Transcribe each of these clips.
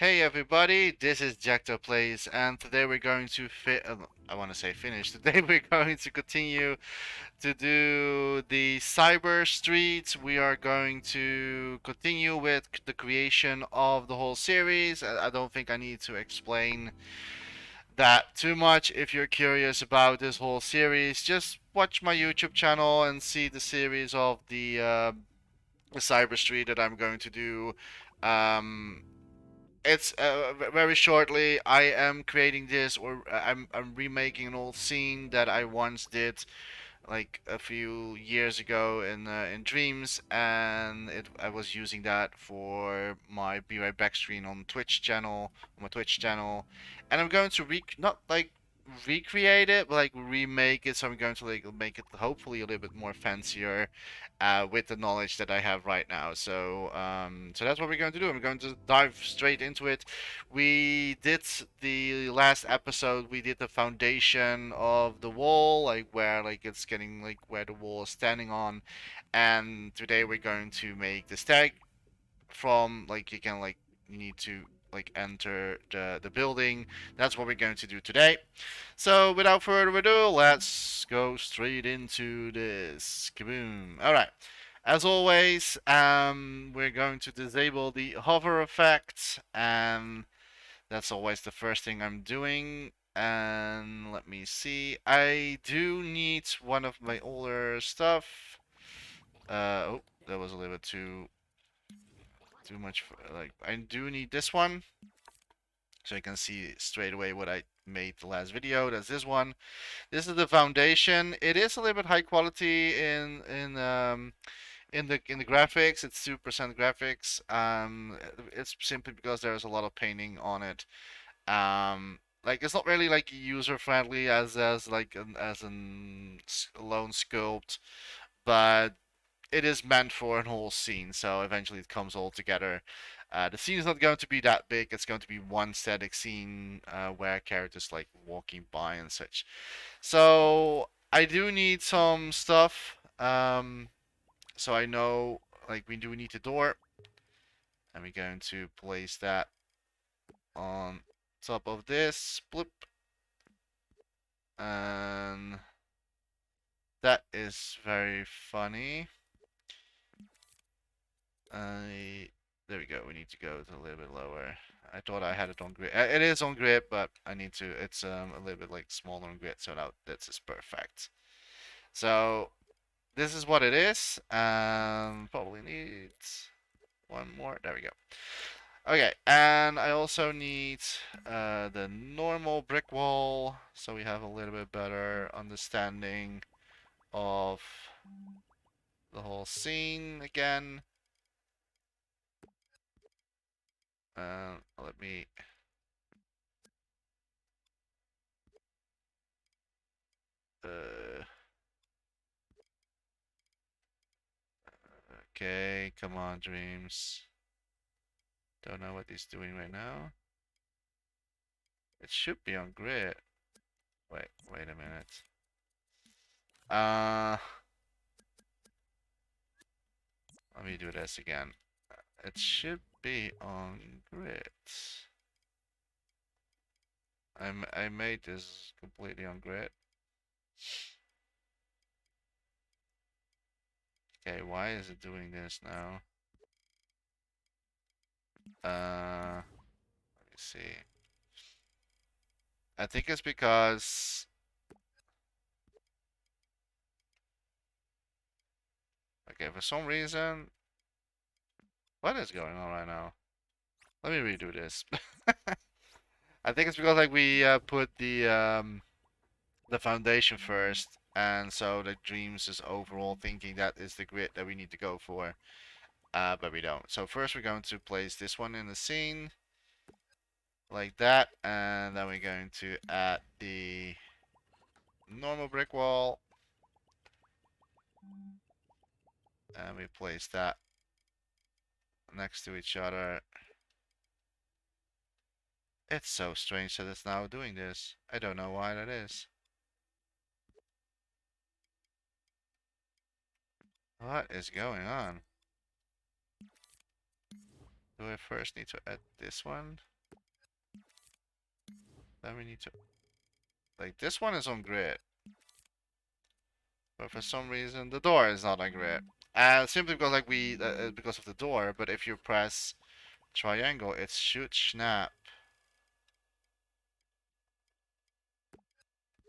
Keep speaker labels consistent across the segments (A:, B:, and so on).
A: Hey everybody, this is Jacto Plays, and today we're going to I want to say finish. Today we're going to continue to do the cyber streets. We are going to continue with the creation of the whole series. I don't think I need to explain that too much. If you're curious about this whole series, just watch my YouTube channel and see the series of the cyber street that I'm going to do. Um, it's very shortly. I am creating this, or I'm remaking an old scene that I once did like a few years ago in Dreams, and I was using that for my Be Right Back screen on my Twitch channel, and I'm going to not like recreate it, but like remake it. So I'm going to like make it hopefully a little bit more fancier, with the knowledge that I have right now. So that's what we're going to do. I'm going to dive straight into it. We did the last episode. We did the foundation of the wall, like where like it's getting like where the wall is standing on, and today we're going to make the stack from like you need to like enter the building. That's what we're going to do today. So without further ado, let's go straight into this. Kaboom! All right. As always, we're going to disable the hover effect, and that's always the first thing I'm doing. And let me see. I do need one of my older stuff. Oh, that was a little bit too much. Like, I do need this one, so you can see straight away what I made the last video. That's this one. This is the foundation. It is a little bit high quality in the graphics. It's 2% graphics. It's simply because there's a lot of painting on it. Like it's not really like user friendly as like a lone sculpt, but it is meant for an whole scene. So eventually it comes all together. The scene is not going to be that big. It's going to be one static scene where characters like walking by and such. So I do need some stuff. So I know like we do need a door, and we're going to place that on top of this. Bloop. And that is very funny. There we go. We need to go to a little bit lower. I thought I had it on grid. It is on grid, but I need to. It's a little bit like smaller on grid, so now this is perfect. So this is what it is. Probably needs one more. There we go. Okay, and I also need the normal brick wall, so we have a little bit better understanding of the whole scene again. Let me. Uh, okay, come on, Dreams. Don't know what he's doing right now. It should be on grid. Wait a minute. Uh, Let me do this again. It should be on grid. I made this completely on grid. Okay, why is it doing this now? Let me see. I think it's because okay, for some reason, what is going on right now? Let me redo this. I think it's because like we put the foundation first, and so the Dreams is overall thinking that is the grid that we need to go for, but we don't. So first we're going to place this one in the scene like that, and then we're going to add the normal brick wall, and we place that next to each other. It's so strange that it's now doing this. I don't know why that is. What is going on? Do I first need to add this one? Then we need to, like, this one is on grid, but for some reason the door is not on grid. Simply because like because of the door. But if you press triangle, it should snap.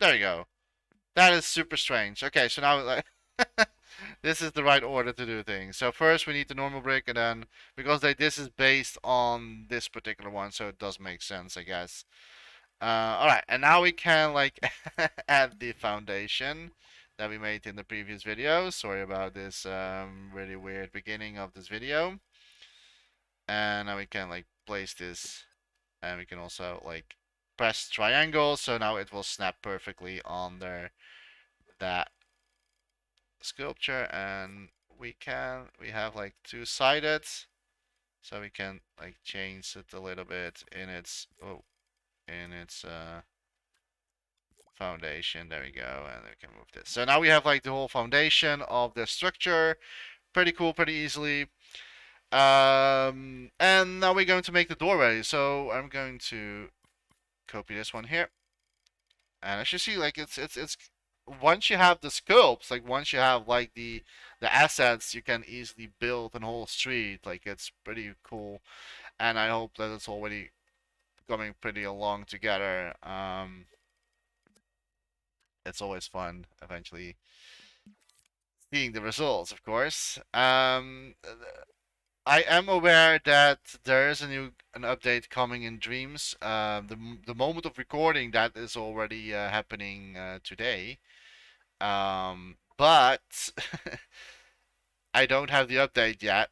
A: There you go. That is super strange. Okay, so now like this is the right order to do things. So first we need the normal brick, and then because this is based on this particular one, so it does make sense, I guess. All right, and now we can like add the foundation that we made in the previous video. Sorry about this really weird beginning of this video. And now we can like place this, and we can also like press triangle, so now it will snap perfectly on there that sculpture. And we have like two-sided, so we can like change it a little bit in its foundation. There we go, and we can move this. So now we have like the whole foundation of the structure. Pretty cool, pretty easily. And now we're going to make the doorway. So I'm going to copy this one here, and as you see, like it's once you have the sculpts, like once you have like the assets, you can easily build an whole street. Like it's pretty cool, and I hope that it's already coming pretty along together. It's always fun eventually seeing the results, of course. I am aware that there is an update coming in Dreams. The moment of recording that is already happening today. But I don't have the update yet.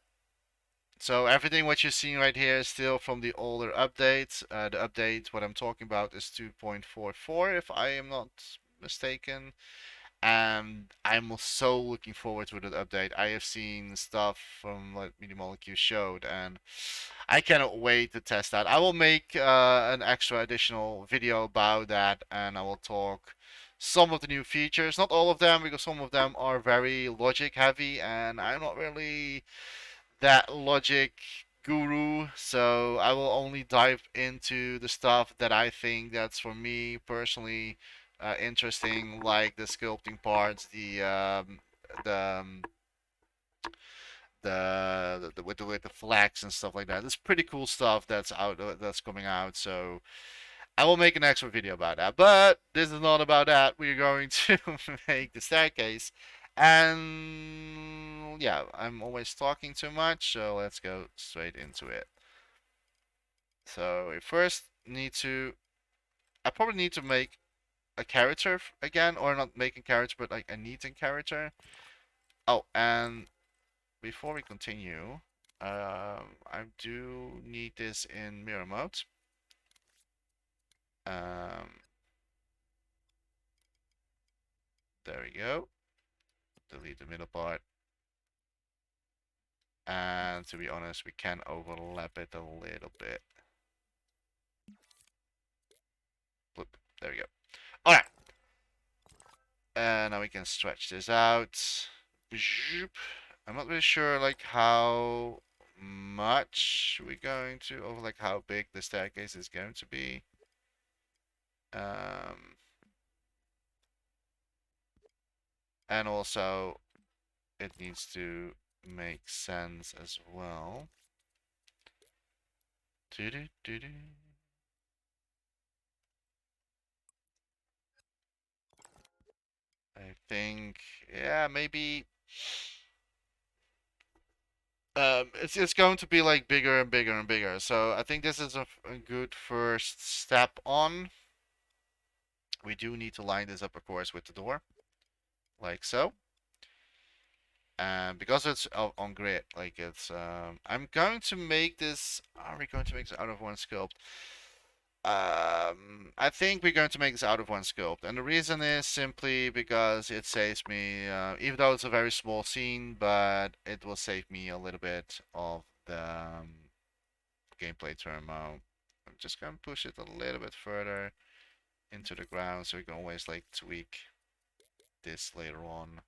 A: So everything what you're seeing right here is still from the older update. The update what I'm talking about is 2.44, if I am not mistaken. And I'm so looking forward to that update. I have seen stuff from what Media Molecule showed, and I cannot wait to test that. I will make an extra additional video about that, and I will talk some of the new features, not all of them, because some of them are very logic heavy, and I'm not really that logic guru, so I will only dive into the stuff that I think that's for me personally interesting, like the sculpting parts, the with the flags and stuff like that. It's pretty cool stuff that's out that's coming out. So I will make an extra video about that. But this is not about that. We're going to make the staircase. And yeah, I'm always talking too much, so let's go straight into it. So we first need to, I probably need to make a character again, or not making character, but like a neating character. Oh, and before we continue, I do need this in mirror mode. Um, there we go. Delete the middle part. And to be honest, we can overlap it a little bit. Bloop. There we go. All right. And now we can stretch this out. I'm not really sure like how much we're going to, or like how big the staircase is going to be. Um, and also it needs to make sense as well. I think, yeah, maybe it's going to be like bigger and bigger and bigger. So I think this is a good first step on. We do need to line this up, of course, with the door, like so. And because it's on grid, like it's, I'm going to make this. Are we going to make this out of one sculpt? I think we're going to make this out of one sculpt, and the reason is simply because it saves me, even though it's a very small scene, but it will save me a little bit of the gameplay turmoil. I'm just gonna push it a little bit further into the ground so we can always like tweak this later on.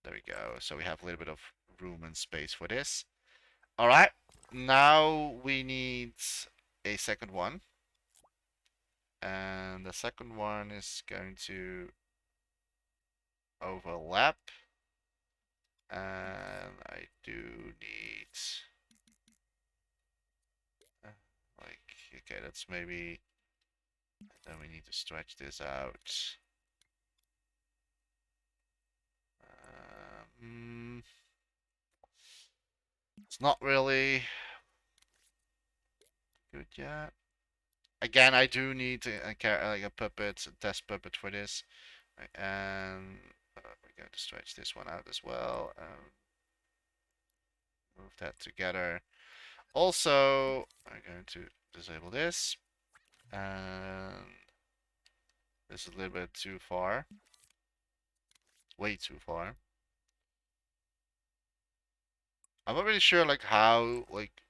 A: There we go. So we have a little bit of room and space for this. All right. Now we need a second one. And the second one is going to overlap. And I do need uh, like, okay, that's maybe, then we need to stretch this out. It's not really good yet. Again, I do need to, like a puppet, a test puppet for this. Right, and we're going to stretch this one out as well. Move that together. Also, I'm going to disable this. And this is a little bit too far. Way too far. I'm not really sure like how, like,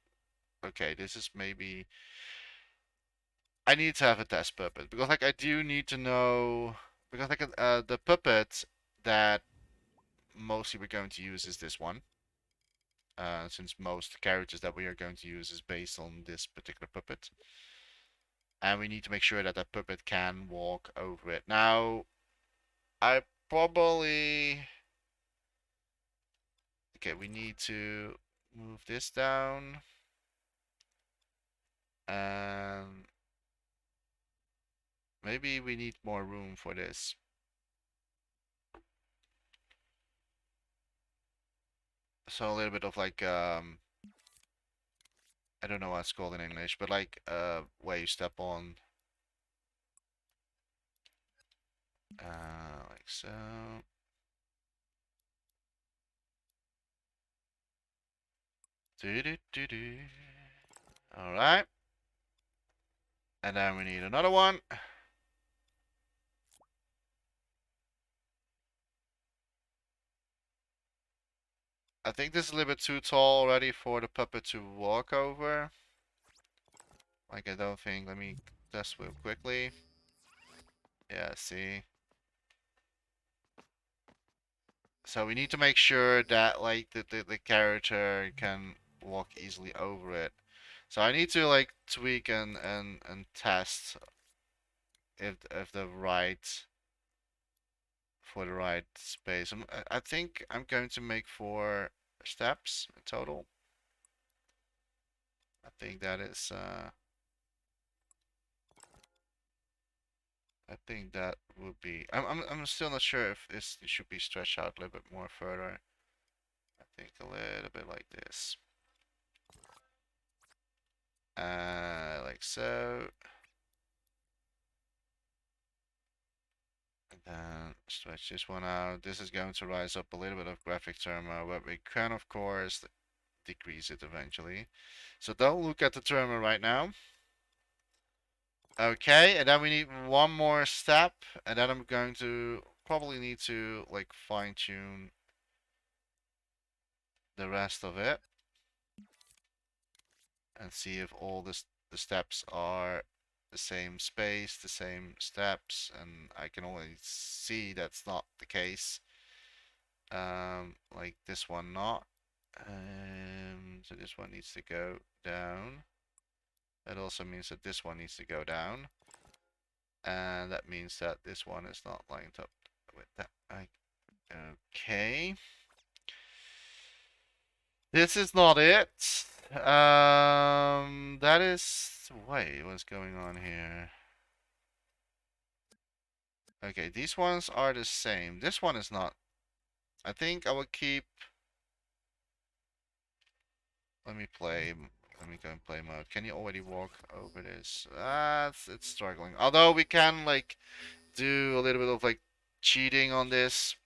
A: okay, this is maybe, I need to have a test puppet because like I do need to know, because like the puppet that mostly we're going to use is this one. Since most characters that we are going to use is based on this particular puppet. And we need to make sure that that puppet can walk over it. Now, I probably... Okay, we need to move this down. And maybe we need more room for this. So a little bit of like, I don't know what it's called in English, but like, where you step on. Like so. Do do do do. All right. And then we need another one. I think this is a little bit too tall already for the puppet to walk over. Like, I don't think. Let me test real quickly. Yeah, see. So we need to make sure that, like, the character can walk easily over it. So I need to, like, tweak and test if the right, for the right space. I think I'm going to make 4 steps in total. I think that is, I think that would be. I'm still not sure if it should be stretched out a little bit more further. I think a little bit like this. Like so. And then stretch this one out. This is going to rise up a little bit of graphic terminal, but we can of course decrease it eventually. So don't look at the terminal right now. Okay, and then we need one more step, and then I'm going to probably need to like fine tune the rest of it and see if all the steps are the same space, the same steps, and I can always see that's not the case. Like this one not. So this one needs to go down. That also means that this one needs to go down. And that means that this one is not lined up with that. Okay. This is not it. That is... Wait, what's going on here? Okay, these ones are the same. This one is not. I think I will keep... Let me play. Let me go in play mode. Can you already walk over this? It's struggling. Although we can like do a little bit of like cheating on this.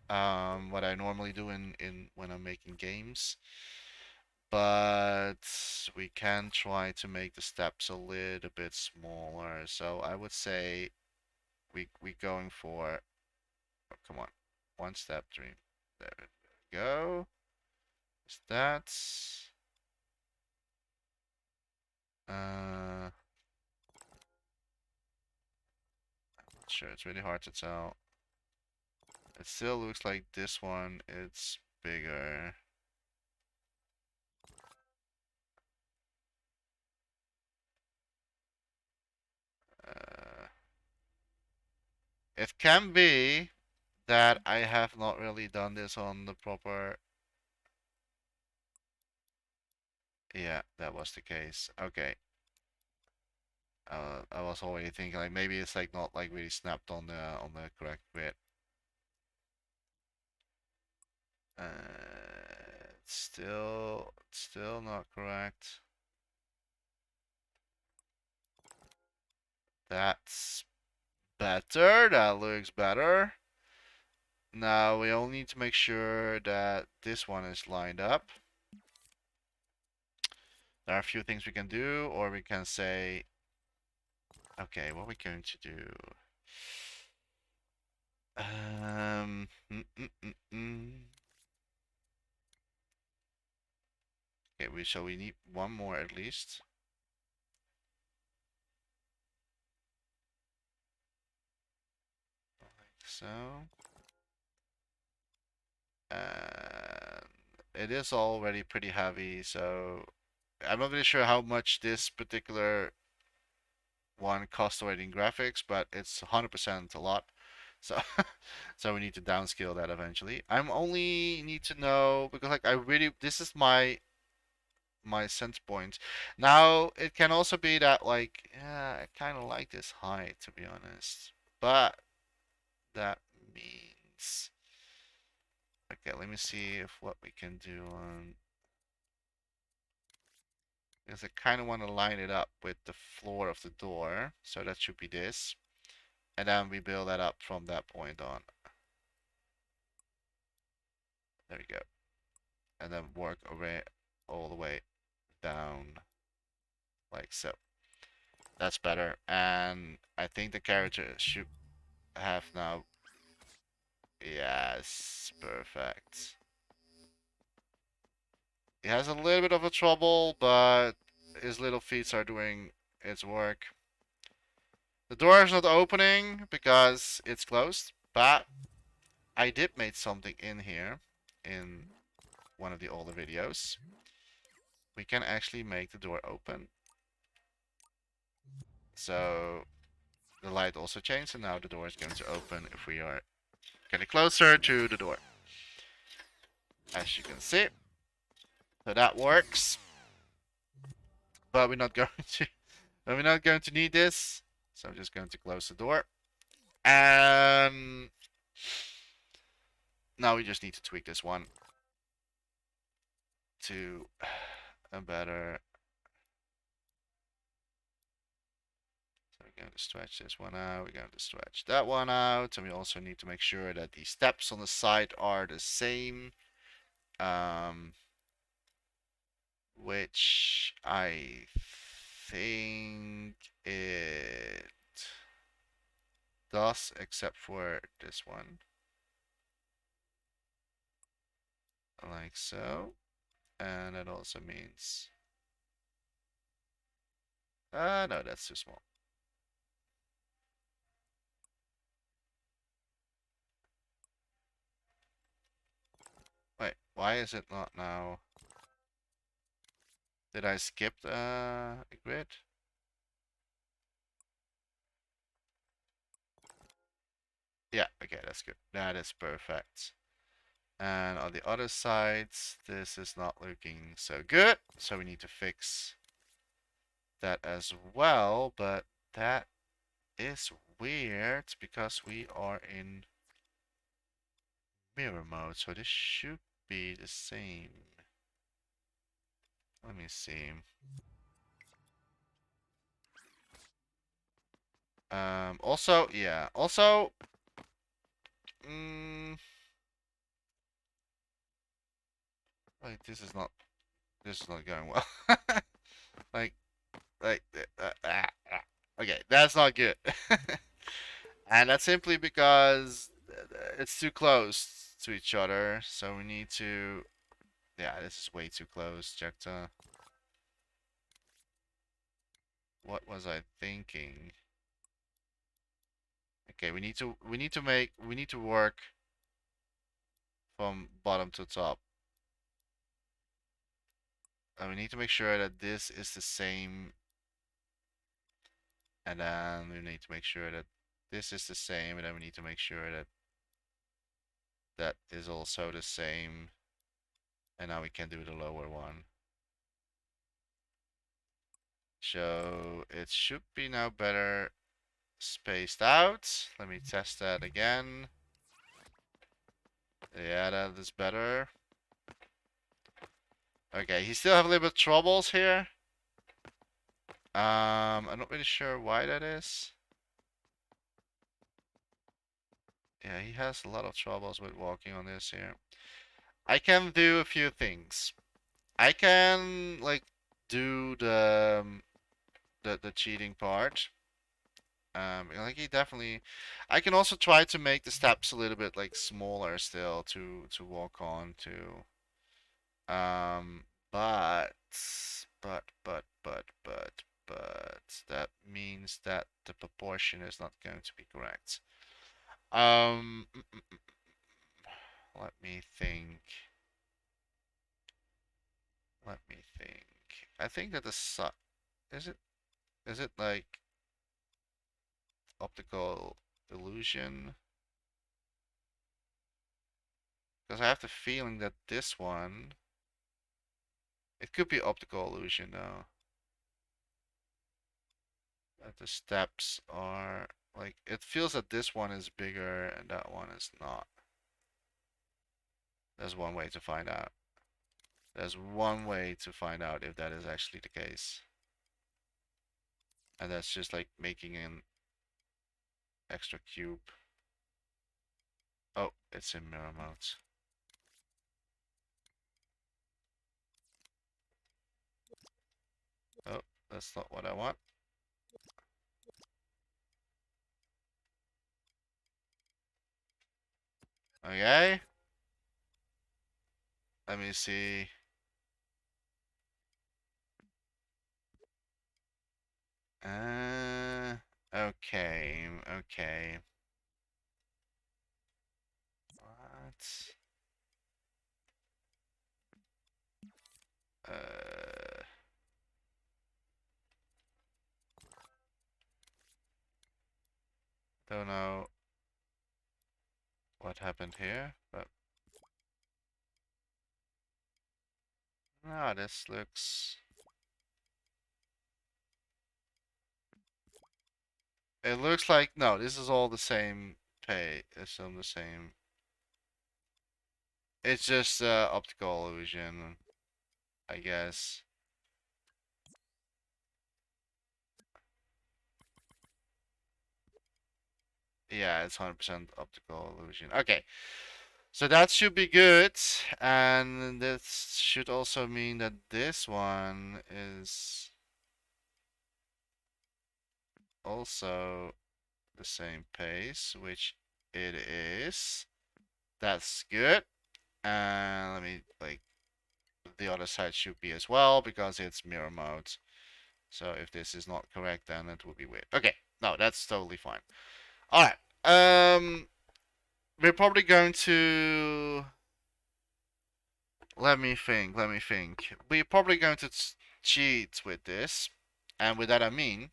A: What I normally do in when I'm making games. But we can try to make the steps a little bit smaller. So I would say we going for, oh, come on, one step dream. There we go. That's not sure. It's really hard to tell. It still looks like this one it's bigger. It can be that I have not really done this on the proper. Yeah, that was the case. Okay. I was already thinking like maybe it's like not like really snapped on the correct bit. Still not correct. That's better. That looks better. Now we all need to make sure that this one is lined up. There are a few things we can do, or we can say, okay, what are we going to do? Um, mm, mm, mm, mm. Okay, we need one more at least. Like so. And it is already pretty heavy, so I'm not really sure how much this particular one cost already in graphics, but it's 100% a lot. So so we need to downscale that eventually. I'm only need to know because like I really this is my sense point. Now it can also be that like yeah, I kind of like this height to be honest. But that means okay, let me see if what we can do on because I kind of want to line it up with the floor of the door. So that should be this. And then we build that up from that point on. There we go. And then work away all the way down like so. That's better. And I think the character should have now. Yes, perfect. He has a little bit of a trouble, but his little feet are doing its work. The door is not opening because it's closed, but I did make something in here in one of the older videos. We can actually make the door open. So the light also changed, and now the door is going to open if we are getting closer to the door. As you can see. So that works. But we're not going to we're not going to need this. So I'm just going to close the door. And now we just need to tweak this one to a better. So we're going to stretch this one out. We're going to stretch that one out. And we also need to make sure that the steps on the side are the same. Which I think it does, except for this one. Like so. And that also means... no, that's too small. Wait, why is it not now? Did I skip a grid? Yeah, okay, that's good. That is perfect. And on the other sides, this is not looking so good. So we need to fix that as well. But that is weird because we are in mirror mode. So this should be the same. Let me see. Also, yeah. Also, mm, like this is not going well. like, like, okay, that's not good. And that's simply because it's too close to each other. So we need to, yeah, this is way too close. Jekta. What was I thinking? Okay, we need to work from bottom to top. And we need to make sure that this is the same. And then we need to make sure that this is the same, and then we need to make sure that that is also the same. And now we can do the lower one. So it should be now better spaced out. Let me test that again. Yeah, that is better. Okay, he still have a little bit of troubles here. I'm not really sure why that is. Yeah, he has a lot of troubles with walking on this here. I can do a few things. I can like do the cheating part. Like he definitely. I can also try to make the steps a little bit like smaller still to walk on to. Um, but but that means that the proportion is not going to be correct. Um, mm, mm, mm, let me think. Let me think. I think that the su is it is it like optical illusion? Because I have the feeling that this one, it could be optical illusion though. That the steps are like, it feels that this one is bigger and that one is not. There's one way to find out. There's one way to find out if that is actually the case. And that's just like making an extra cube. Oh, it's in mirror mode. Oh, that's not what I want. Okay. Let me see. Okay, okay. What? Uh, don't know what happened here, but no, this looks. It looks like no, this is all the same pay. It's on the same. It's just optical illusion, I guess. Yeah, it's 100% optical illusion. Okay, so that should be good, and this should also mean that this one is also the same pace, which it is. That's good. And let me like the other side should be as well because it's mirror mode. So if this is not correct, then it would be weird. Okay, no, that's totally fine. All right. We're probably going to let me think. Let me think. We're probably going to cheat with this, and with that I mean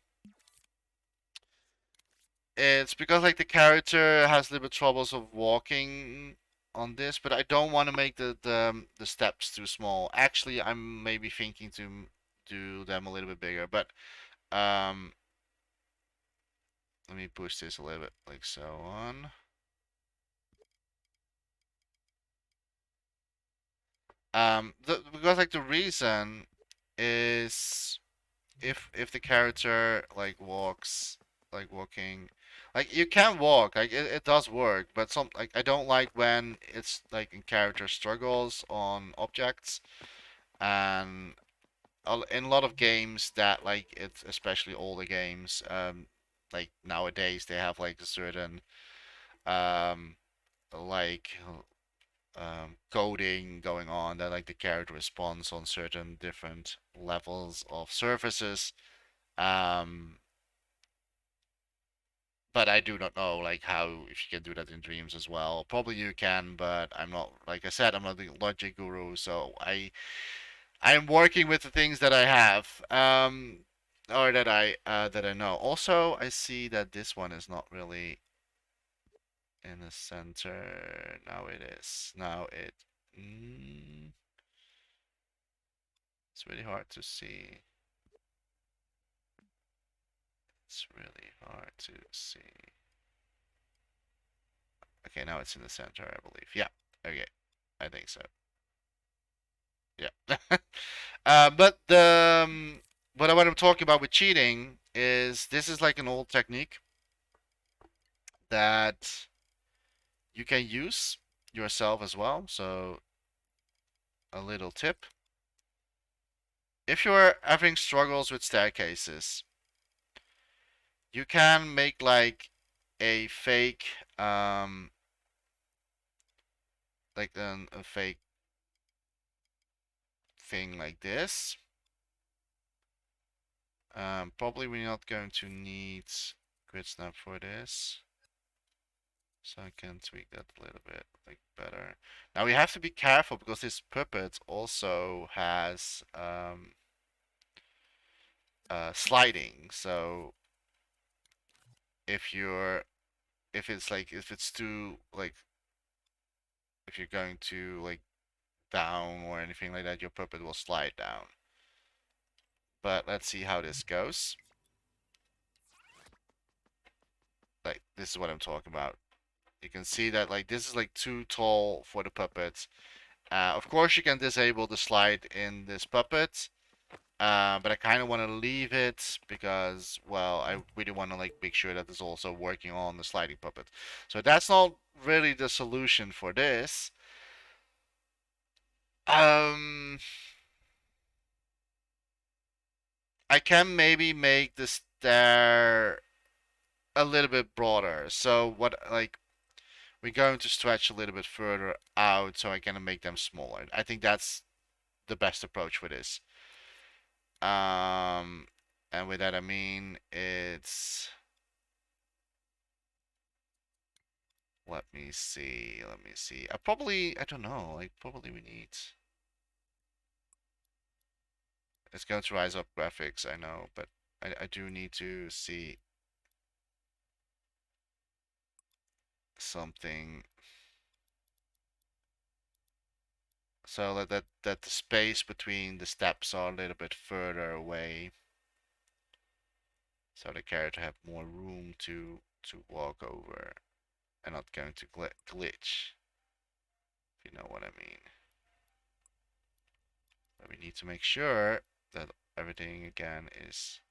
A: it's because like the character has a little bit troubles of walking on this, but I don't want to make the steps too small. Actually, I'm maybe thinking to do them a little bit bigger, but um, let me push this a little bit like so on. Because like the reason is if the character like walks like walking like you can walk like it does work, but some like I don't like when it's like in character struggles on objects, and in a lot of games that like it's especially older games, like nowadays they have like a certain um like coding going on that like the character responds on certain different levels of surfaces. um but I do not know like how if you can do that in dreams as well. Probably you can, but I'm not, like I said, I'm not the logic guru, so I'm working with the things that I have. or that I know. Also, I see that this one is not really in the center. Now it is. Now it. Mm, it's really hard to see. It's really hard to see. Okay, now it's in the center, I believe. Yeah. Okay. I think so. Yeah. But what I'm talking about with cheating is this is like an old technique that you can use yourself as well. So a little tip. If you're having struggles with staircases, you can make like a fake a fake thing like this. Probably we're not going to need grid snap for this. So I can tweak that a little bit like better. Now we have to be careful because this puppet also has sliding. So if you're if it's too like if you're going to like down or anything like that, your puppet will slide down. But let's see how this goes. Like this is what I'm talking about. You can see that like this is like too tall for the puppet. Of course you can disable the slide in this puppet. But I kind of want to leave it because, well, I really want to like make sure that it's also working on the sliding puppet. So that's not really the solution for this. Um, I can maybe make the stair a little bit broader. So what like we're going to stretch a little bit further out so I can make them smaller. I think that's the best approach for this. Um, and with that I mean it's let me see. Let me see. I don't know. Like, probably we need. It's going to rise up graphics, I know, but I do need to see something so that the space between the steps are a little bit further away, so the character have more room to walk over and not going to glitch, if you know what I mean. But we need to make sure that everything again is.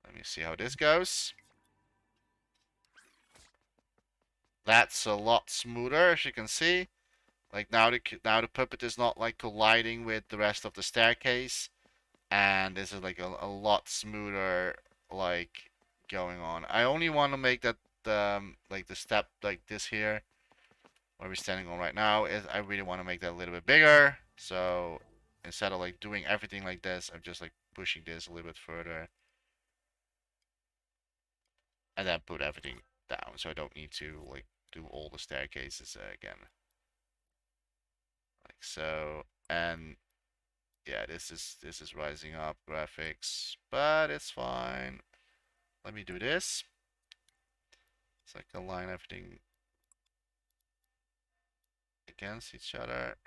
A: Let me see how this goes. That's a lot smoother, as you can see. Like now the puppet is not like colliding with the rest of the staircase, and this is like a lot smoother like going on. I only want to make that like the step like this here, where we're standing on right now, is I really want to make that a little bit bigger. So instead of like doing everything like this, I'm just like pushing this a little bit further, and then put everything down. So I don't need to like do all the staircases again. Like so, and yeah, this is rising up graphics, but it's fine. Let me do this. So I can align everything against each other.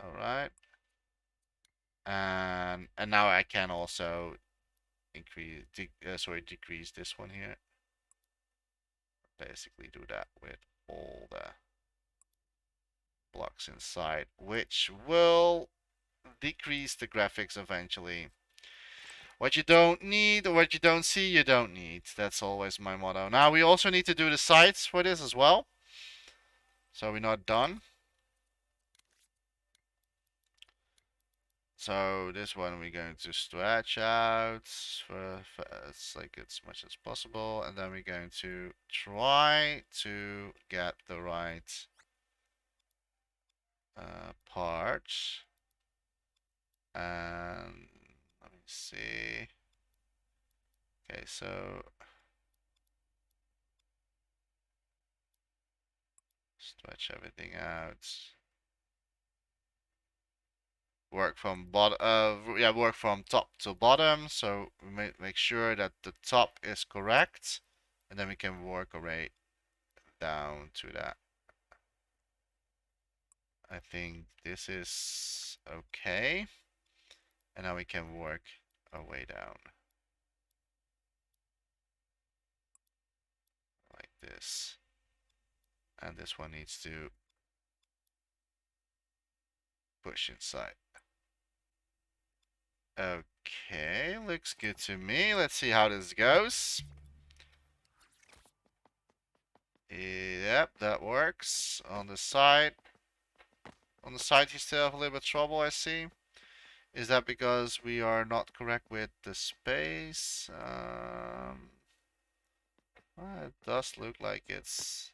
A: All right. And now I can also decrease this one here. Basically do that with all the blocks inside, which will decrease the graphics eventually. What you don't need or what you don't see, you don't need. That's always my motto. Now we also need to do the sides for this as well. So we're not done. So this one we're going to stretch out for as much as possible, and then we're going to try to get the right part. And let me see. Okay, so stretch everything out. work from bottom. Yeah, work from top to bottom. So we make sure that the top is correct, and then we can work our way down to that. I think this is okay, and now we can work our way down like this. And this one needs to push inside. Okay, looks good to me. Let's see how this goes. Yep, that works. On the side, you still have a little bit of trouble, I see. Is that because we are not correct with the space? Well, it does look like it's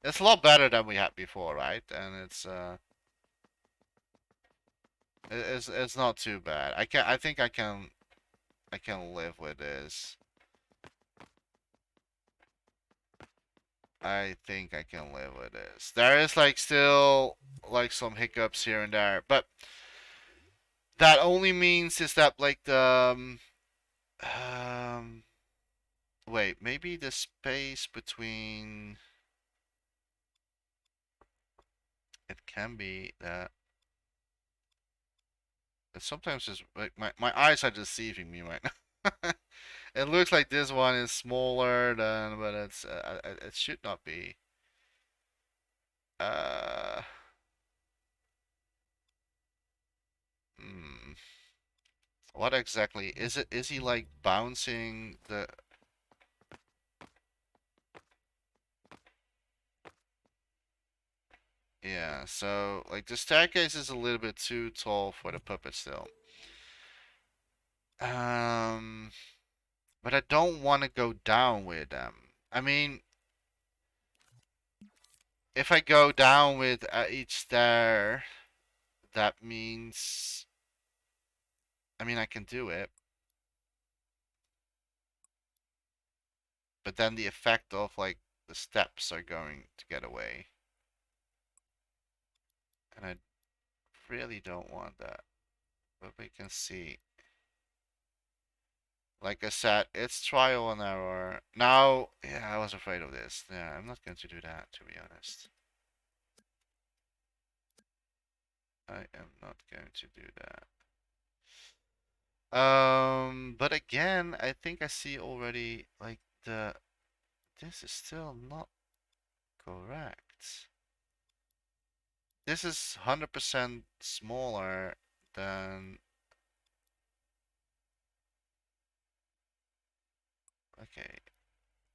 A: a lot better than we had before, right? And it's not too bad. I think I can live with this. I think I can live with this. There is like still like some hiccups here and there, but that only means is that like the wait, maybe the space between it can be that sometimes it's like my eyes are deceiving me right now. It looks like this one is smaller than, but it should not be. Uh, hmm. What exactly is it? Is he like bouncing the? Yeah. So like the staircase is a little bit too tall for the puppet still. Um, but I don't want to go down with them. I mean, if I go down with each stair, that means, I mean, I can do it, but then the effect of like the steps are going to get away, and I really don't want that. But we can see. Like I said, it's trial and error. Now, yeah, I was afraid of this. Yeah, I'm not going to do that, to be honest. I am not going to do that. But again, I think I see already, like, this is still not correct. This is 100% smaller than, okay,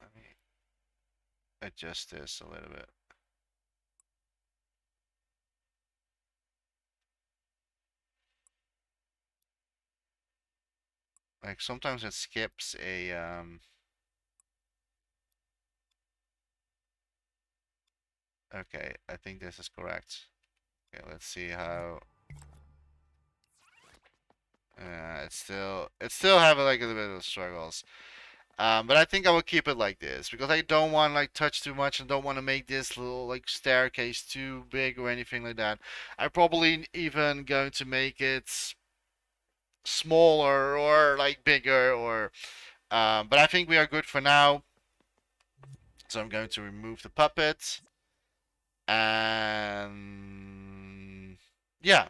A: let me adjust this a little bit. Like, sometimes it skips a, okay, I think this is correct. Okay, let's see how. It's still having like a little bit of struggles. But I think I will keep it like this because I don't want like touch too much and don't want to make this little like staircase too big or anything like that. I'm probably even going to make it smaller or like bigger or but I think we are good for now. So I'm going to remove the puppet and yeah,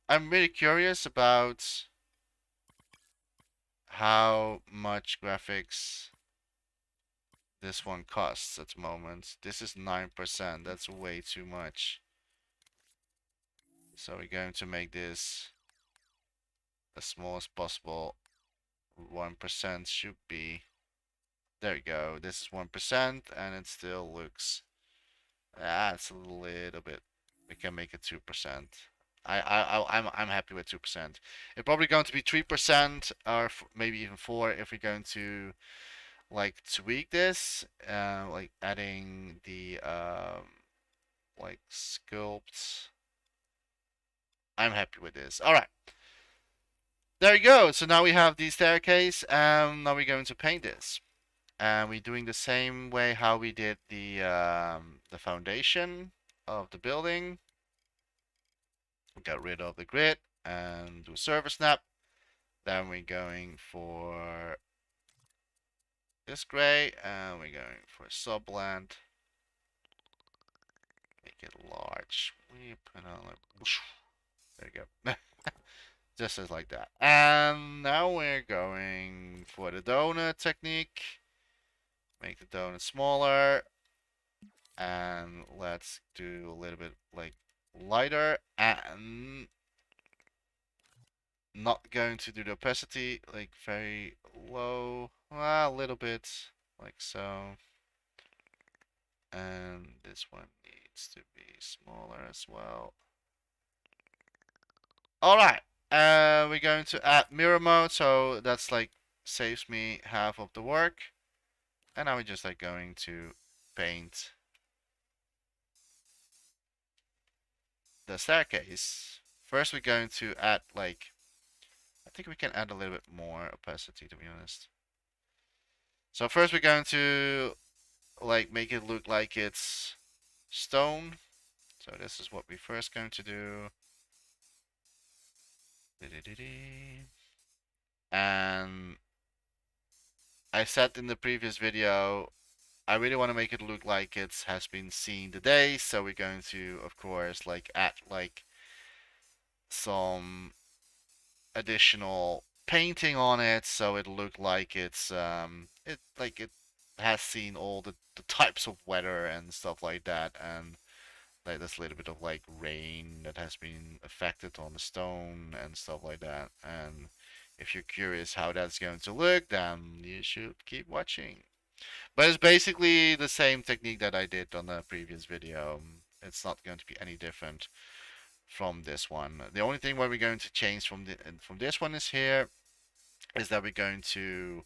A: I'm really curious about how much graphics this one costs at the moment. This is 9%. That's way too much. So we're going to make this as small as possible. 1% should be. There we go. This is 1%, and it still looks. Ah, it's a little bit. We can make it 2%. I'm happy with 2%. It's probably going to be 3% or maybe even 4 if we're going to like tweak this, like adding the like sculpt. I'm happy with this. All right, there you go. So now we have the staircase, and now we're going to paint this. And we're doing the same way how we did the foundation of the building. Get rid of the grid and do server snap. Then we're going for this gray, and we're going for subblend. Make it large. We put on a... There you go. Just as like that. And now we're going for the donut technique. Make the donut smaller. And let's do a little bit like lighter. And not going to do the opacity like very low. Well, a little bit like so. And this one needs to be smaller as well. Alright, we're going to add mirror mode, so that's like saves me half of the work. And now we're just like going to paint the staircase. First we're going to add like, I think we can add a little bit more opacity to be honest. So first we're going to like make it look like it's stone. So this is what we're first going to do. And I said in the previous video, I really want to make it look like it has been seen today, so we're going to, of course, like add like some additional painting on it, so it look like it has seen all the types of weather and stuff like that, and like there's a little bit of like rain that has been affected on the stone and stuff like that. And if you're curious how that's going to look, then you should keep watching. But it's basically the same technique that I did on the previous video. It's not going to be any different from this one. The only thing what we're going to change from this one is here is that we're going to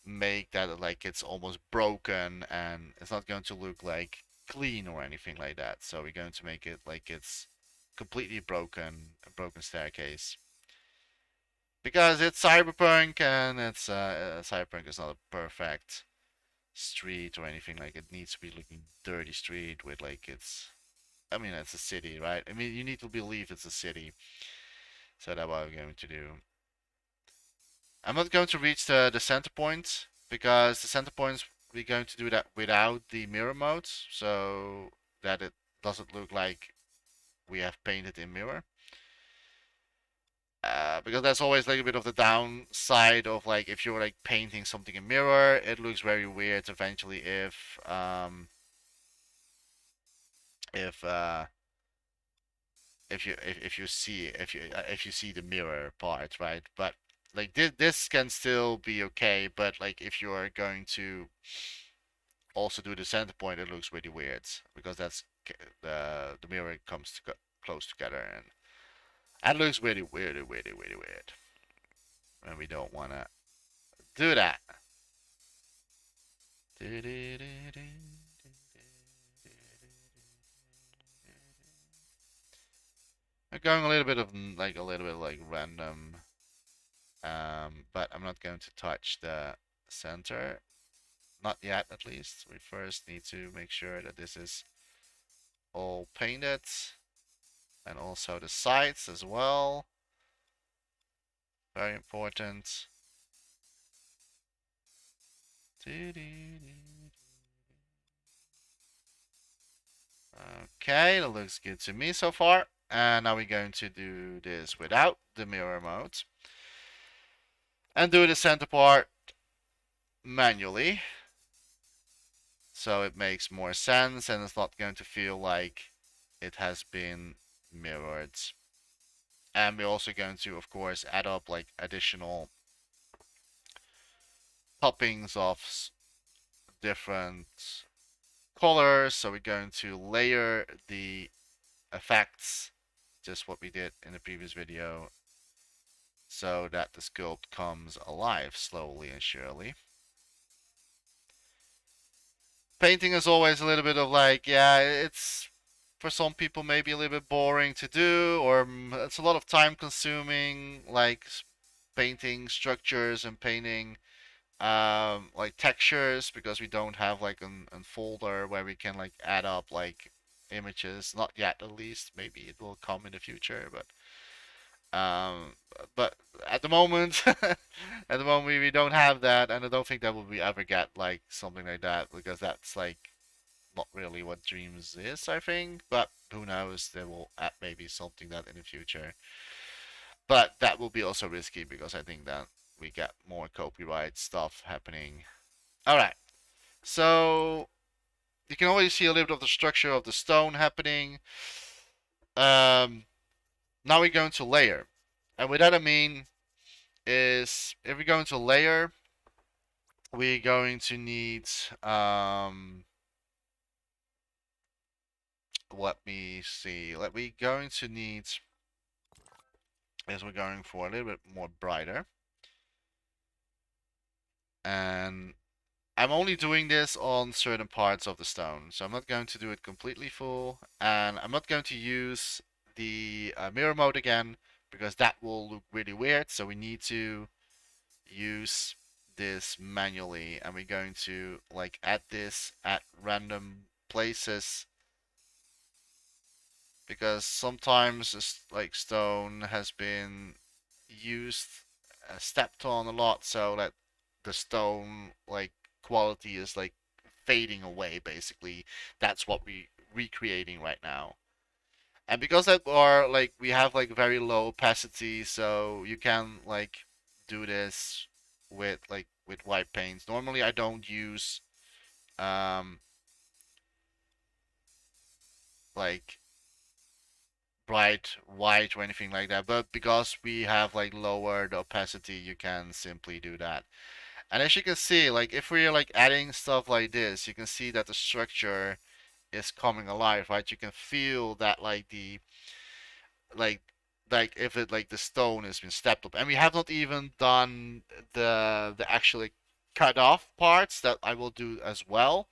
A: make that like it's almost broken and it's not going to look like clean or anything like that. So we're going to make it like it's completely broken, a broken staircase. Because it's cyberpunk and it's cyberpunk is not a perfect street or anything like it needs to be looking dirty street with like it's I mean it's a city, right? I mean you need to believe it's a city. So that's what I'm going to do. I'm not going to reach the center point because the center points we're going to do that without the mirror mode so that it doesn't look like we have painted in mirror. Because that's always like a bit of the downside of like if you're like painting something in mirror, it looks very weird eventually if if you see the mirror part, right? But like this can still be okay, but like if you are going to also do the center point, it looks really weird because that's the mirror comes to close together and that looks really weird, really, really weird. And we don't want to do that. I'm going a little bit of like a little bit like random, but I'm not going to touch the center. Not yet, at least. We first need to make sure that this is all painted, and also the sides as well. Very important. Okay, that looks good to me so far. And now we're going to do this without the mirror mode. And do the center part manually. So it makes more sense and it's not going to feel like it has been mirrored. And we're also going to, of course, add up like additional toppings of different colors. So we're going to layer the effects, just what we did in the previous video, so that the sculpt comes alive slowly and surely. Painting is always a little bit of like, yeah, it's for some people maybe a little bit boring to do, or it's a lot of time consuming, like painting structures and painting like textures because we don't have like an folder where we can like add up like images. Not yet, at least. Maybe it will come in the future, um, but at the moment, at the moment we don't have that, and I don't think that will we ever get like something like that because that's like not really what Dreams is, I think. But who knows? There will add maybe something that in the future. But that will be also risky because I think that we get more copyright stuff happening. All right, so you can already see a little bit of the structure of the stone happening. Um, Now we go into layer, and what that I mean is if we go into layer, we're going to need let me see. Let we going to need is we're going for a little bit more brighter, and I'm only doing this on certain parts of the stone, so I'm not going to do it completely full, and I'm not going to use the mirror mode again because that will look really weird. So we need to use this manually, and we're going to like add this at random places because sometimes like stone has been used stepped on a lot, so that the stone like quality is like fading away. Basically, that's what we recreating right now. And because that are like we have like very low opacity, so you can like do this with white paints. Normally I don't use um like bright white or anything like that, but because we have like lowered opacity, you can simply do that. And as you can see, like if we're like adding stuff like this, you can see that the structure is coming alive, right? You can feel that like like if it like the stone has been stepped up, and we have not even done the actually cut off parts that I will do as well.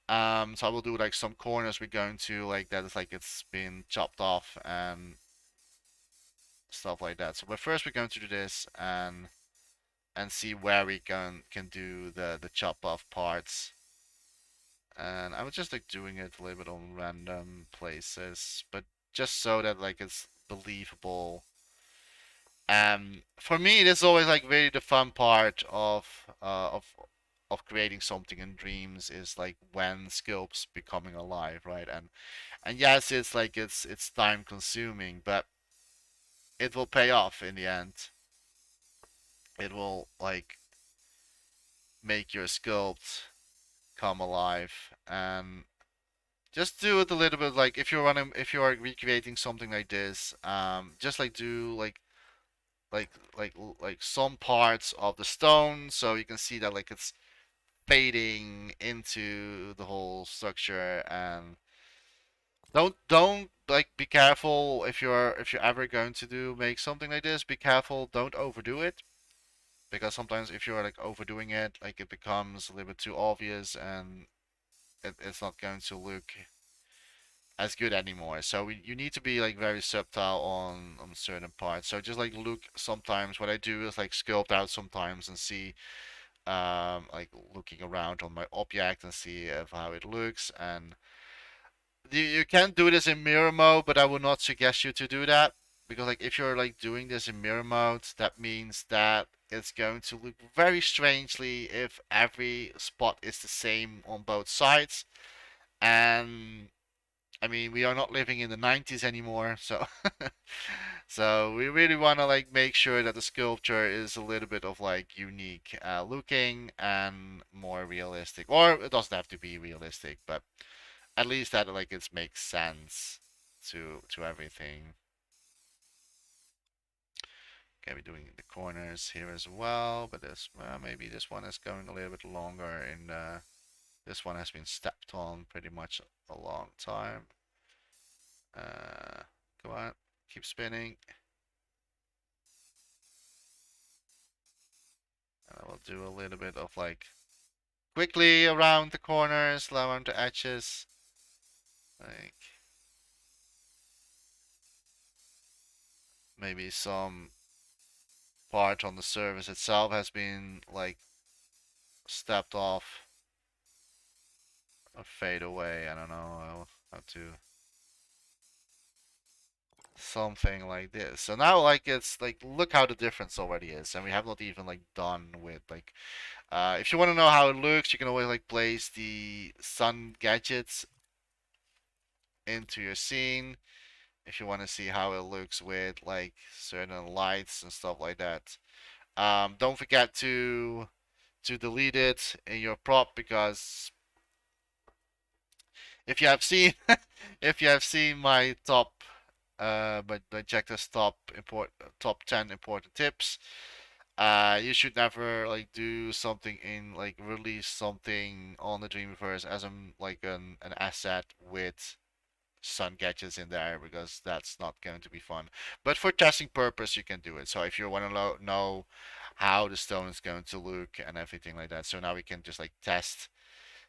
A: So I will do like some corners we're going to like that is like it's been chopped off and stuff like that. So but first we're going to do this and see where we can do the chop off parts. And I was just like doing it a little bit on random places, but just so that like it's believable. For me, it is always like really the fun part of creating something in dreams is like when sculpts becoming alive, right? And yes, it's like it's time consuming, but it will pay off in the end. It will like make your sculpt come alive, and just do it a little bit like if you are recreating something like this, just like do like some parts of the stone so you can see that like it's fading into the whole structure. And don't like be careful if you're ever going to do make something like this, be careful, don't overdo it, because sometimes if you're like overdoing it, like it becomes a little bit too obvious and it's not going to look as good anymore. So you need to be like very subtle on certain parts. So just like look, sometimes what I do is like sculpt out sometimes and see like looking around on my object and see if how it looks. And you can do this in mirror mode, but I would not suggest you to do that because like if you're like doing this in mirror mode, that means that it's going to look very strangely if every spot is the same on both sides. And I mean, we are not living in the 90s anymore, so so we really want to like make sure that the sculpture is a little bit of like unique looking and more realistic. Or it doesn't have to be realistic, but at least that like it makes sense to everything. Okay, we're doing the corners here as well, but this maybe this one is going a little bit longer, and this one has been stepped on pretty much a long time. Uh, Come on, keep spinning. And I will do a little bit of like quickly around the corners, around the edges. Like maybe some part on the surface itself has been like stepped off or fade away. I don't know how to. something like this. So now like it's like look how the difference already is, and we have not even like done with like if you want to know how it looks, you can always like place the sun gadgets into your scene if you want to see how it looks with like certain lights and stuff like that. Don't forget to delete it in your prop because if you have seen if you have seen my top but check this top 10 important tips. You should never like do something in like release something on the Dreamiverse as like an asset with sun gadgets in there because that's not going to be fun. But for testing purpose, you can do it. So if you want to know how the stone is going to look and everything like that, so now we can just like test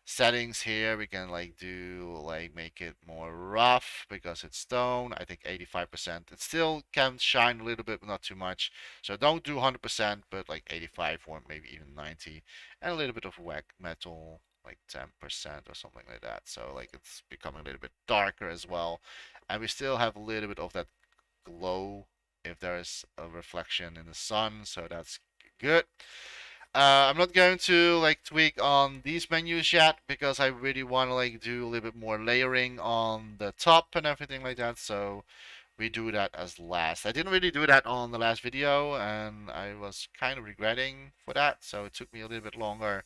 A: settings here. We can like do like make it more rough because it's stone. I think 85%. It still can shine a little bit, but not too much. So don't do 100%, but like 85 or maybe even 90, and a little bit of wet metal, like 10% or something like that. So like it's becoming a little bit darker as well, and we still have a little bit of that glow if there is a reflection in the sun. So that's good. I'm not going to like tweak on these menus yet because I really want to like do a little bit more layering on the top and everything like that. So we do that as last. I didn't really do that on the last video and I was kind of regretting for that. So it took me a little bit longer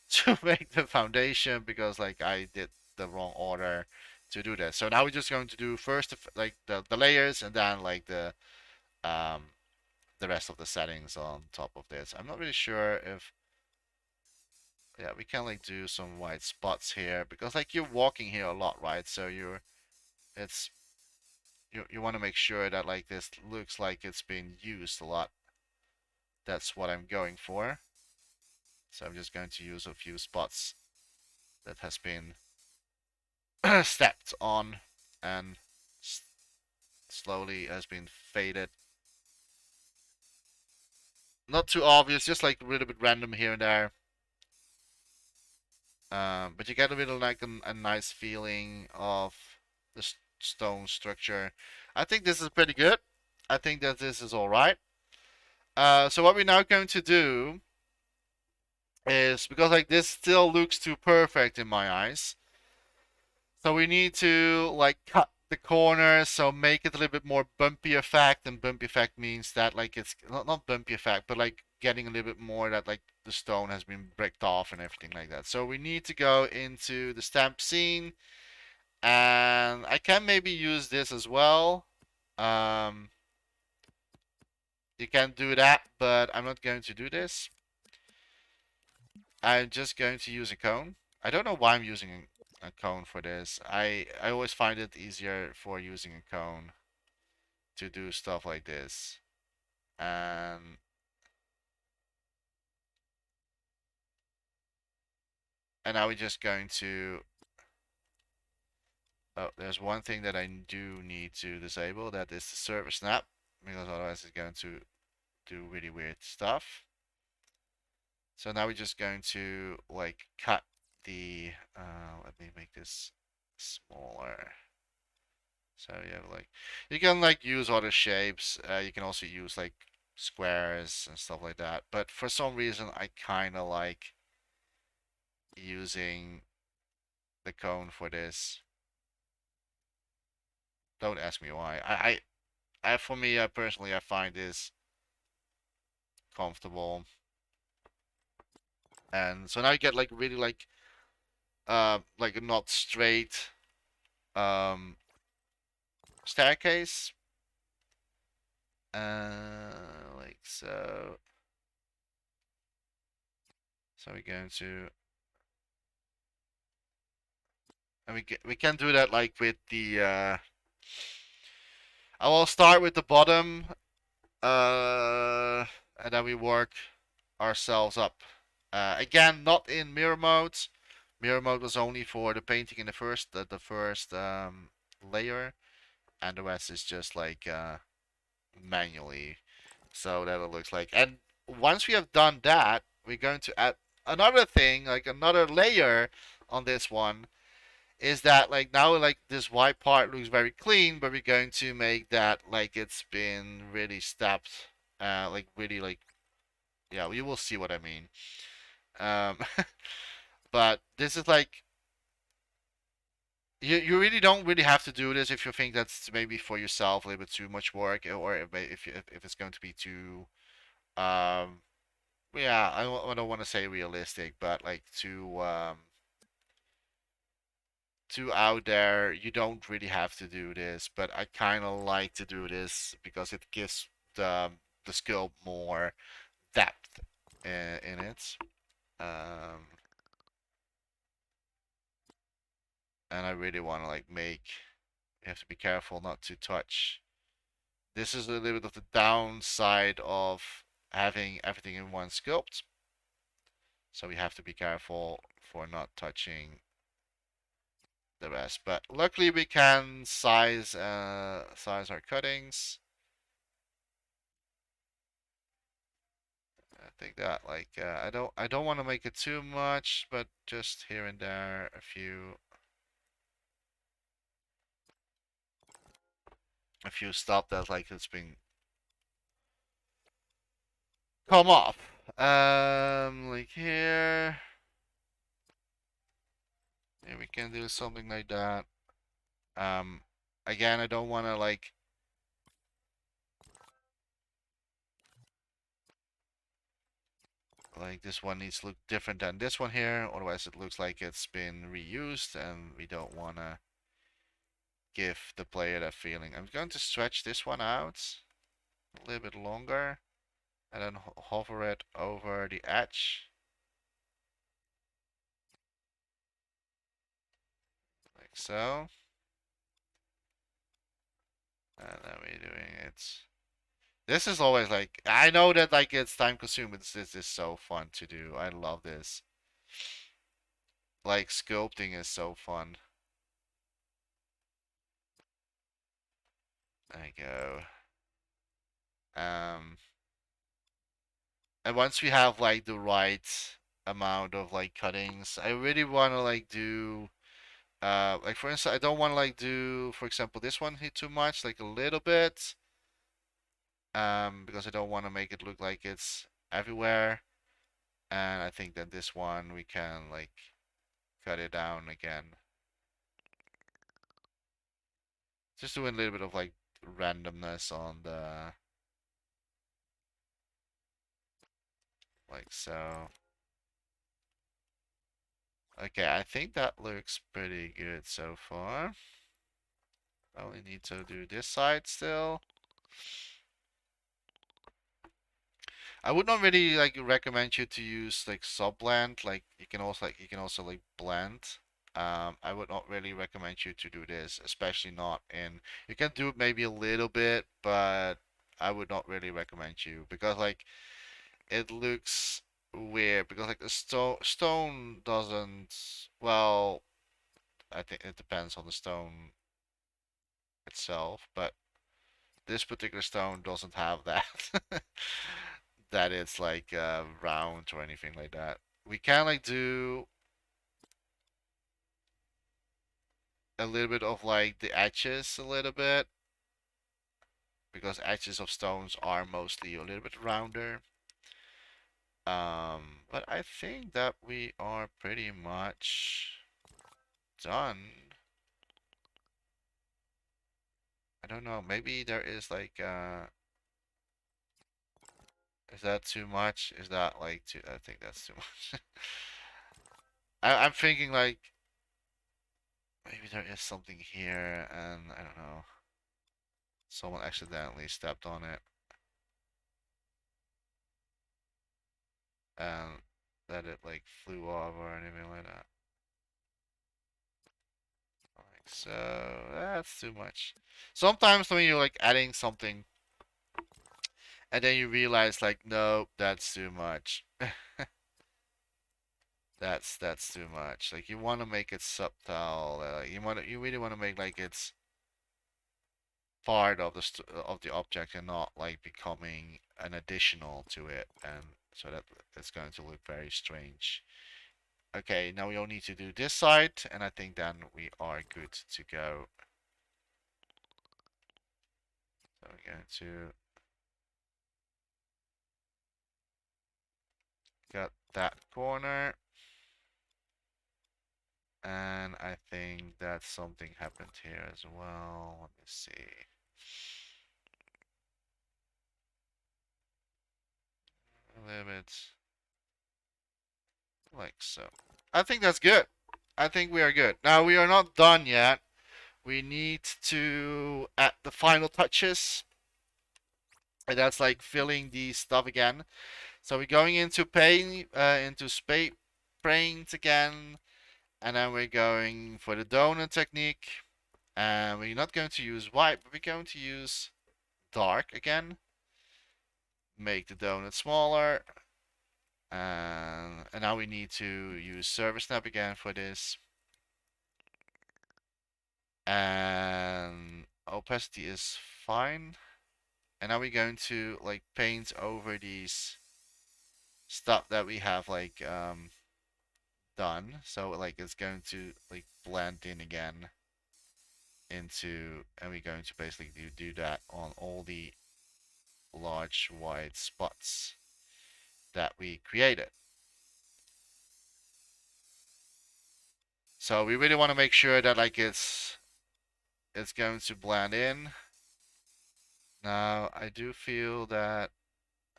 A: to make the foundation because like I did the wrong order to do that. So now we're just going to do first like the layers and then like um the rest of the settings on top of this. I'm not really sure if yeah, we can like do some white spots here because like you're walking here a lot, right? So it's you want to make sure that like this looks like it's been used a lot. That's what I'm going for. So I'm just going to use a few spots that has been stepped on and slowly has been faded. Not too obvious, just like a little bit random here and there. But you get a bit of like a nice feeling of the stone structure. I think this is pretty good. I think that this is all right. So what we're now going to do is because like this still looks too perfect in my eyes. So we need to like cut the corners, so make it a little bit more bumpy effect. And bumpy effect means that like it's not bumpy effect, but like getting a little bit more that like the stone has been bricked off and everything like that. So we need to go into the stamp scene, and I can maybe use this as well. Um, you can do that, but I'm not going to do this. I'm just going to use a cone. I don't know why I'm using a cone for this. I always find it easier for using a cone to do stuff like this. And now we're just going to oh, there's one thing that I do need to disable. That is the server snap, because otherwise it's going to do really weird stuff. So now we're just going to like cut the let me make this smaller. So you have like you can like use other shapes. You can also use like squares and stuff like that. But for some reason I kind of like using the cone for this. Don't ask me why. For me, personally, I find this comfortable. And so now you get like really like a not straight um staircase. Like so. So we're going to and we can do that like with the I will start with the bottom and then we work ourselves up. Again, not in mirror mode. Mirror mode was only for the painting in the first layer, and the rest is just like manually. So that it looks like. And once we have done that, we're going to add another thing, like another layer on this one. is that like now like this white part looks very clean, but we're going to make that like it's been really stepped, like really like yeah, you will see what I mean. Um, but this is like you really don't really have to do this if you think that's maybe for yourself a little bit too much work, or if it's going to be too yeah, I don't want to say realistic, but like too out there. You don't really have to do this, but I kind of like to do this because it gives the skill more depth in it. Um, and I really want to like make. You have to be careful not to touch. This is a little bit of the downside of having everything in one sculpt. So we have to be careful for not touching the rest. But luckily we can size our cuttings. I think that like I don't want to make it too much, but just here and there a few stuff that like it's been come off. Like here we can do something like that. Um, again, I don't want to like this one needs to look different than this one here, otherwise it looks like it's been reused, and we don't want to give the player that feeling. I'm going to stretch this one out a little bit longer and then hover it over the edge like so. And then we're doing it. This is always like I know that like it's time consuming. This is so fun to do. I love this. Like sculpting is so fun. There you go. Um, and once we have like the right amount of like cuttings, I really want to like do like for instance, I don't want to like do for example this one here too much, like a little bit, because I don't want to make it look like it's everywhere. And I think that this one we can like cut it down again. Just doing a little bit of like randomness on the like so. Okay, I think that looks pretty good so far. I only need to do this side still. I would not really like recommend you to use like sub blend. Like you can also like blend. I would not really recommend you to do this, especially not in. You can do it maybe a little bit, but I would not really recommend you because like it looks weird because like the stone doesn't. Well, I think it depends on the stone itself, but this particular stone doesn't have that. That it's like round or anything like that. We can like do a little bit of like the edges a little bit because edges of stones are mostly a little bit rounder. But I think that we are pretty much done. I don't know. Maybe there is like is that too much? Is that like too? I think that's too much. I'm thinking like maybe there is something here, and I don't know. Someone accidentally stepped on it, and that it like flew off or anything like that. Like so, that's too much. Sometimes when you're like adding something, and then you realize like, nope, that's too much. That's too much. Like you want to make it subtle. You really want to make like it's part of the object and not like becoming an additional to it, and so that it's going to look very strange. Okay, now we only need to do this side, and I think then we are good to go. So we're going to get that corner. And I think that something happened here as well. Let me see. A little bit like so. I think that's good. I think we are good. Now we are not done yet. We need to add the final touches. And that's like filling the stuff again. So we're going into paint, into spray paint again. And then we're going for the donut technique. And we're not going to use white, but we're going to use dark again. Make the donut smaller. And now we need to use Server Snap again for this. And opacity is fine. And now we're going to like paint over these stuff that we have like done. So like it's going to like blend in again into, and we're going to basically do that on all the large white spots that we created. So we really want to make sure that like it's going to blend in. Now I do feel that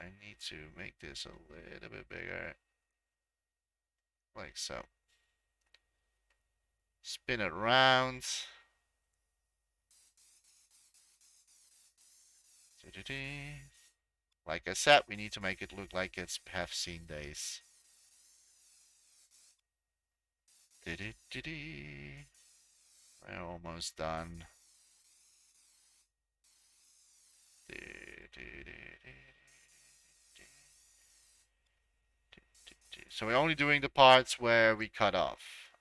A: I need to make this a little bit bigger, like so. Spin it around. Like I said, we need to make it look like it's have seen days. We're almost done. So we're only doing the parts where we cut off.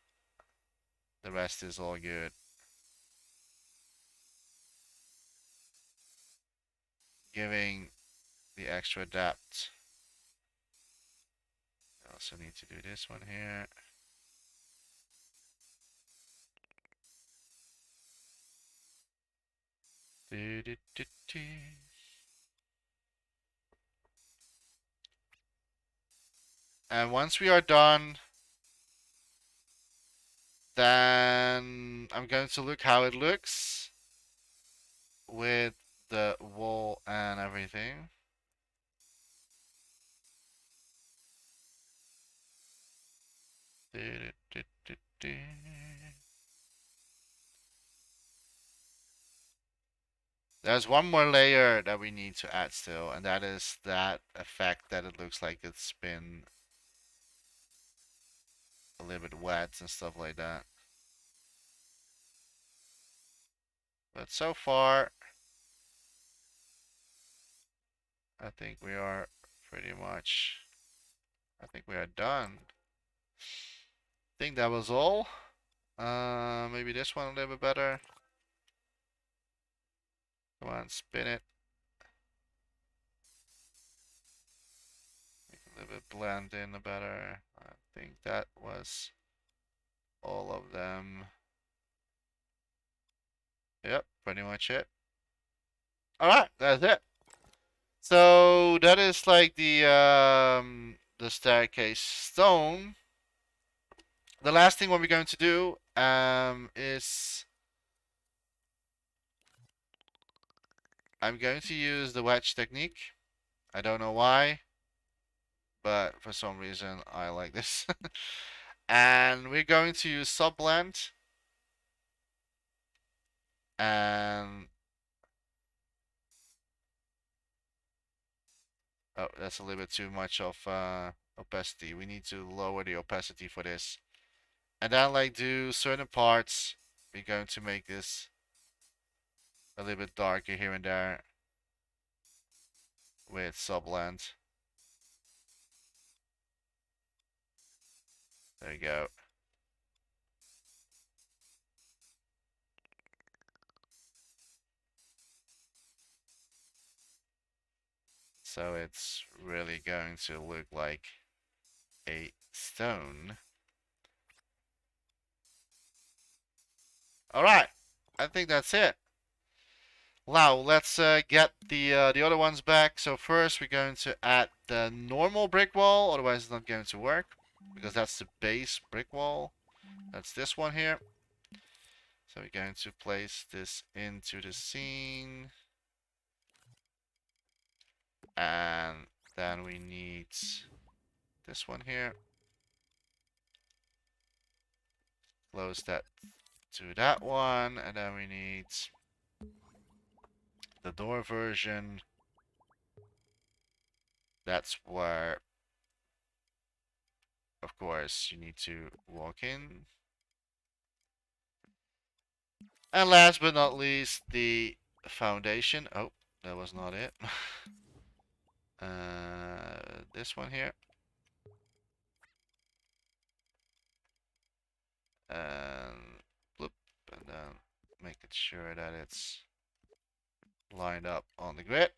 A: The rest is all good. Giving the extra depth. I also need to do this one here. And once we are done, then I'm going to look how it looks with the wall and everything. There's one more layer that we need to add still, and that is that effect that it looks like it's been a little bit wet and stuff like that. But so far, I think we are pretty much, I think we are done. I think that was all. Maybe this one a little bit better. Come on, spin it. Make it a little bit blend in better. I think that was all of them. Yep, pretty much it. Alright, that's it. So that is like the staircase stone. The last thing what we're going to do is I'm going to use the wedge technique. I don't know why, but for some reason I like this. And we're going to use subblend, and oh, that's a little bit too much of opacity. We need to lower the opacity for this. And then like do certain parts. We're going to make this a little bit darker here and there with subblend. There you go. So it's really going to look like a stone. All right, I think that's it. Now let's get the other ones back. So first we're going to add the normal brick wall, otherwise it's not going to work because that's the base brick wall. That's this one here. So we're going to place this into the scene, and then we need this one here. Close that to that one, and then we need the door version. That's where, of course, you need to walk in. And last but not least, the foundation. Oh, that was not it. This one here. And bloop, and then making sure that it's lined up on the grid.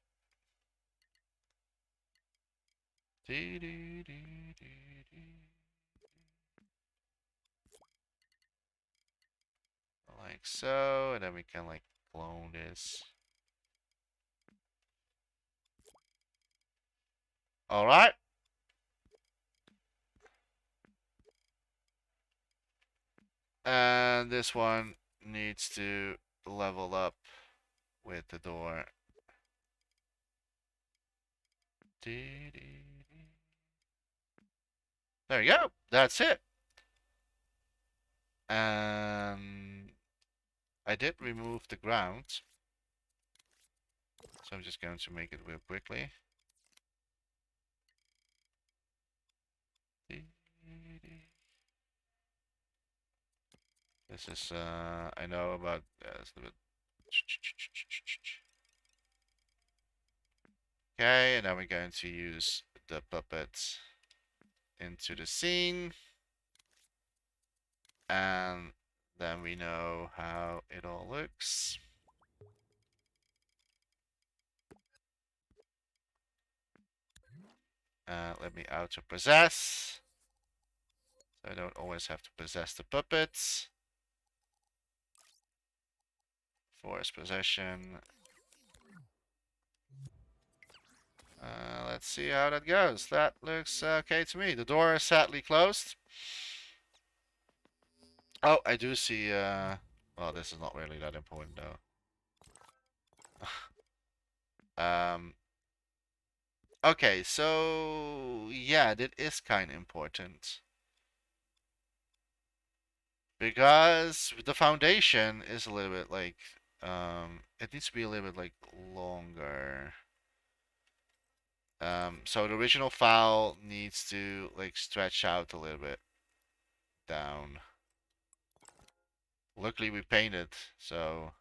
A: Like so, and then we can like clone this. All right. And this one needs to level up with the door. There you go. That's it. And I did remove the ground. So I'm just going to make it real quickly. This is, I know about, it's a bit. Okay, and then we're going to use the puppets into the scene. And then we know how it all looks. Let me auto possess. So I don't always have to possess the puppets. Force possession. Let's see how that goes. That looks okay to me. The door is sadly closed. Oh, I do see, well, this is not really that important though. Okay, so yeah, that is kind of important. Because the foundation is a little bit like, it needs to be a little bit like longer. So the original file needs to like stretch out a little bit down. Luckily we painted, so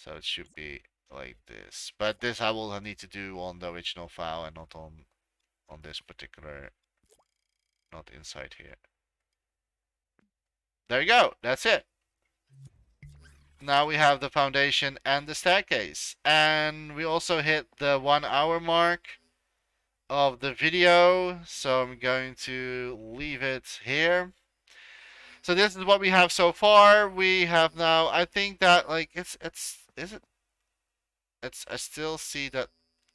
A: it should be like this. But this I will need to do on the original file and not on this particular, not inside here. There you go. That's it. Now we have the foundation and the staircase. And we also hit the 1 hour mark of the video. So I'm going to leave it here. So this is what we have so far. We have now, I think that like I still see that,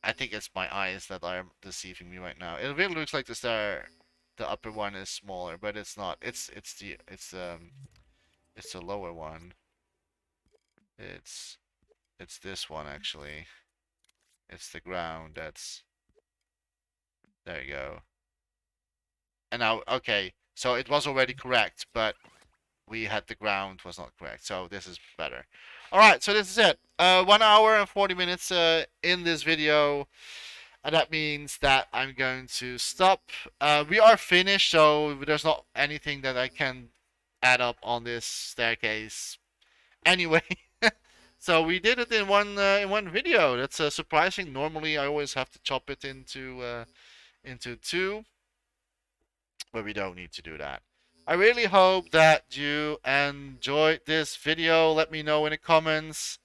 A: I think it's my eyes that are deceiving me right now. It really looks like the upper one is smaller, but it's not. It's the lower one. It's this one actually. It's the ground that's, there you go. And now, okay, so it was already correct, but we had the ground was not correct. So this is better. All right, so this is it. 1 hour and 40 minutes in this video. And that means that I'm going to stop. We are finished, so there's not anything that I can add up on this staircase. Anyway, so we did it in one video. That's surprising. Normally, I always have to chop it into two, but we don't need to do that. I really hope that you enjoyed this video. Let me know in the comments.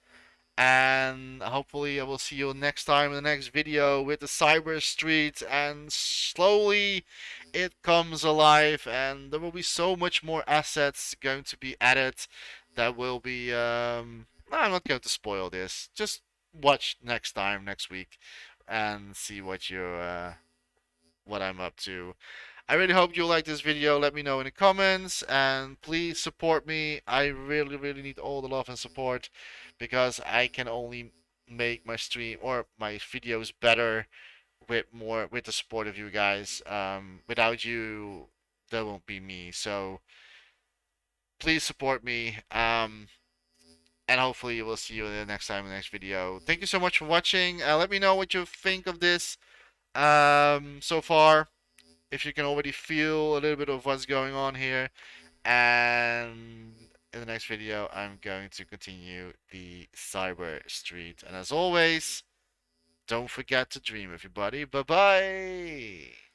A: And hopefully I will see you next time in the next video with the cyber streets, and slowly it comes alive, and there will be so much more assets going to be added that will be I'm not going to spoil this. Just watch next time next week and see what I'm up to. I really hope you like this video. Let me know in the comments, and please support me. I really, really need all the love and support, because I can only make my stream or my videos better with the support of you guys. Without you, there won't be me. So please support me. And hopefully we'll see you the next time in the next video. Thank you so much for watching. Let me know what you think of this so far. If you can already feel a little bit of what's going on here. And in the next video, I'm going to continue the cyber street. And as always, don't forget to dream, everybody. Bye bye.